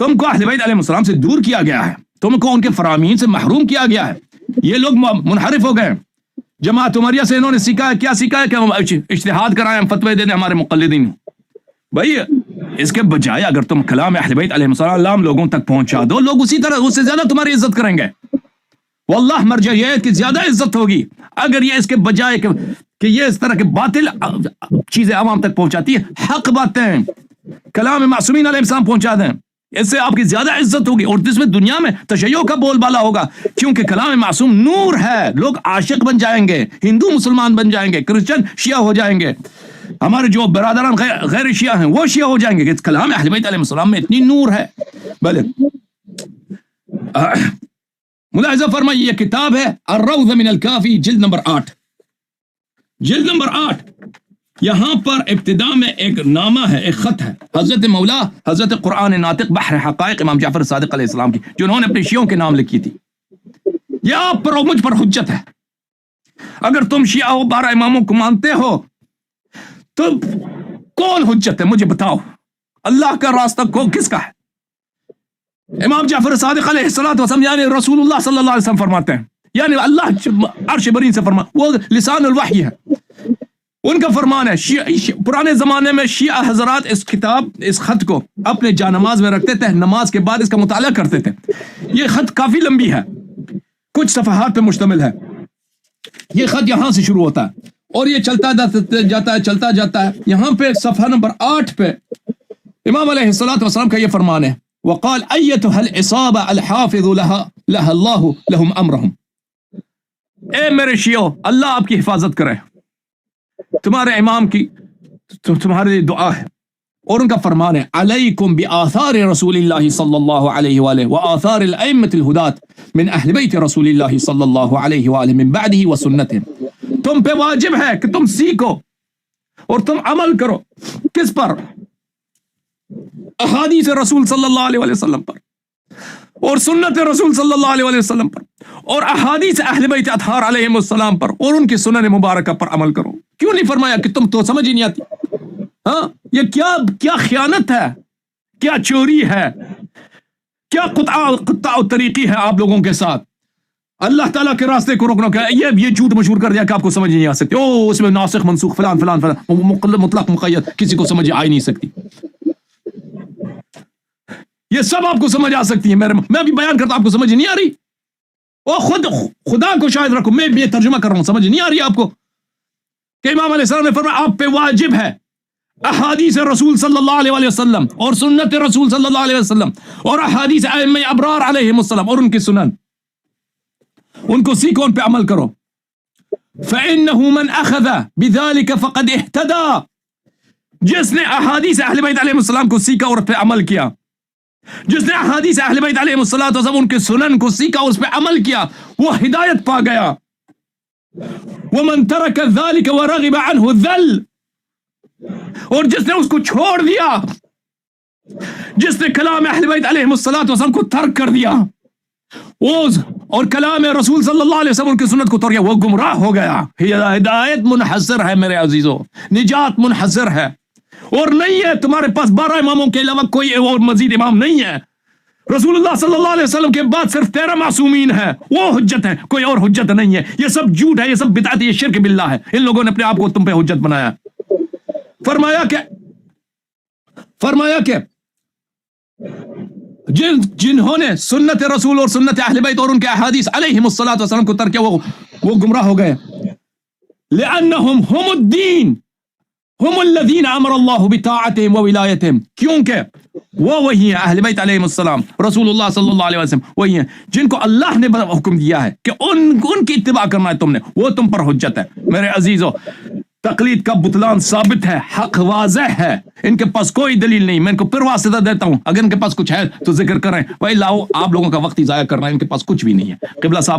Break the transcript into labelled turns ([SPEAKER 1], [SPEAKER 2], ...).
[SPEAKER 1] تم کو اہل بیت علیہ السلام سے دور کیا گیا ہے، تم کو ان کے فرامین سے محروم کیا گیا ہے، یہ لوگ منحرف ہو گئے۔ جماعت عمریہ سے انہوں نے سیکھا ہے، کیا سیکھا ہے کہ ہم اجتہاد کرائیں، ہم فتوے دے دیں، ہمارے مقلدین۔ بھائی اس کے بجائے اگر تم کلام اہل بیت علیہ السلام لوگوں تک پہنچا دو، لوگ اسی طرح اس سے زیادہ تمہاری عزت کریں گے، واللہ مرجع یہ ہے کہ زیادہ عزت ہوگی اگر یہ اس کے بجائے کہ یہ اس طرح کے باطل چیزیں عوام تک پہنچاتی ہے، حق باتیں کلام معصومین علیہ السلام پہنچا دیں، اس سے آپ کی زیادہ عزت ہوگی، اور جس میں دنیا میں تشیع کا بول بالا ہوگا، کیونکہ کلام معصوم نور ہے۔ لوگ عاشق بن جائیں گے، ہندو مسلمان بن جائیں گے، کرسچن شیعہ ہو جائیں گے، ہمارے جو برادران غیر شیعہ ہیں وہ شیعہ ہو جائیں گے، کہ کلام اہل بیت علیہ السلام میں اتنی نور ہے۔ بلے ملاحظہ فرمائیے، یہ کتاب ہے الروض من الکافی، جلد نمبر 8، جلد نمبر 8۔ یہاں پر ابتدا میں ایک نامہ ہے، ایک خط ہے حضرت مولا حضرت قرآن ناطق بحر حقائق امام جعفر صادق علیہ السلام کی، جو انہوں نے اپنے شیعوں کے نام لکھی تھی۔ یہ آپ پر اور مجھ پر حجت ہے، اگر تم شیعہ ہو، 12 اماموں کو مانتے ہو، تو کون حجت ہے مجھے بتاؤ، اللہ کا راستہ کس کا ہے؟ امام جعفر صادق علیہ السلام یعنی رسول اللہ صلی اللہ علیہ وسلم فرماتے ہیں، یعنی اللہ عرش برین سے فرماتے، وہ لسان الوحی ہے، ان کا فرمان ہے۔ پرانے زمانے میں شیعہ حضرات اس کتاب، اس خط کو اپنے جانماز میں رکھتے تھے، نماز کے بعد اس کا مطالعہ کرتے تھے۔ یہ خط کافی لمبی ہے، کچھ صفحات پہ مشتمل ہے۔ یہ خط یہاں سے شروع ہوتا ہے اور یہ چلتا جاتا ہے۔ یہاں پہ صفحہ نمبر 8 پہ امام علیہ السلام کا یہ فرمان ہے، وقال ایتها العصابہ الحافظ لها اللہ لهم امرهم، اے میرے شیعو، اللہ آپ کی حفاظت کرے، تمہارے امام کی تمہارے لیے دعا ہے، اور ان کا فرمان ہے علیکم بآثار رسول اللہ صلی اللہ علیہ وآلہ وآثار الائمة الہداة من اہل بیت رسول اللہ صلی اللہ علیہ وآلہ من بعدہ وسنتہ، تم پہ واجب ہے کہ تم سیکھو اور تم عمل کرو، کس پر؟ احادیث رسول صلی اللہ علیہ وسلم پر، اور سنت رسول صلی اللہ علیہ وسلم پر، اور احادیث اہل بیت اطہار علیہ السلام پر، اور ان کی سنن مبارکہ پر عمل کرو۔ کیوں نہیں فرمایا کہ تم تو سمجھ ہی نہیں آتی؟ ہاں، یہ کیا خیانت ہے، کیا چوری ہے، کیا قطع طریقی ہے آپ لوگوں کے ساتھ؟ اللہ تعالیٰ کے راستے کو روکنا، کہ یہ جھوٹ مشہور کر دیا کہ آپ کو سمجھ نہیں آ سکتی، او اس میں ناسخ منسوخ فلان فلان فلان، مطلق مقید، کسی کو سمجھ آ ہی نہیں سکتی۔ یہ سب آپ کو سمجھ آ سکتی ہے، میں بھی بیان کرتا، آپ کو سمجھ نہیں آ رہی؟ او خدا کو شاید رکھو، میں بھی ترجمہ کر رہا ہوں، سمجھ نہیں آ رہی آپ کو کہ امام علیہ السلام نے فرمایا آپ پہ واجب ہے احادیث رسول صلی اللہ علیہ وسلم اور سنت رسول صلی اللہ علیہ وسلم اور احادیث ائمہ ابرار علیہ السلام اور ان کی سنن، ان کو سیکھو، ان پہ عمل کرو۔ فإنه من أخذ بذلك فقد اهتدى، جس نے احادیث اہل بیت علیہ السلام کو سیکھا اور اس پہ عمل کیا، جس نے احادیث اہل بیت علیہ السلام ان کے سنن کو سیکھا اور اس پہ عمل کیا، وہ ہدایت پا گیا۔ ومن ترك ذلك ورغب عنه ذل، اور جس نے اس کو چھوڑ دیا، جس نے کلام اہل بیت علیہ السلام کو ترک کر دیا اور کلام رسول صلی اللہ علیہ وسلم کی سنت کو توڑ گیا، وہ گمراہ ہو گیا۔ ہدایت منحصر ہے میرے عزیزو، نجات منحصر ہے، اور نہیں ہے تمہارے پاس 12 اماموں کے علاوہ کوئی اور مزید امام نہیں ہے۔ رسول اللہ صلی اللہ علیہ وسلم کے بعد صرف 13 معصومین ہیں، وہ حجت ہے، کوئی اور حجت نہیں ہے۔ یہ سب جھوٹ ہے، یہ سب بدعت ہے، یہ شرک باللہ ہے۔ ان لوگوں نے اپنے آپ کو تم پہ حجت بنایا۔ فرمایا کہ جنہوں نے سنت رسول اور سنت اہل بیت اور ان کے احادیث علیہم الصلوۃ والسلام کو ترک کیا، وہ گمراہ ہو گئے۔ لأنہم ہم الدین، ہم الذین امر اللہ بطاعتہم وولایتہم، کیونکہ وہ وہی ہیں، اہل بیت علیہم السلام، رسول اللہ صلی اللہ علیہ وسلم وہی ہیں جن کو اللہ نے حکم دیا ہے کہ ان کی اتباع کرنا ہے تم نے، وہ تم پر حجت ہے۔ میرے عزیزو، تقلید کا بطلان ثابت ہے، حق واضح ہے، ان کے پاس کوئی دلیل نہیں۔ میں ان کو پھر واسطہ دیتا ہوں، اگر ان کے پاس کچھ ہے تو ذکر کریں، وإلا آپ لوگوں کا وقت ہی ضائع کرنا ہے، ان کے پاس کچھ بھی نہیں ہے۔ قبلہ صاحب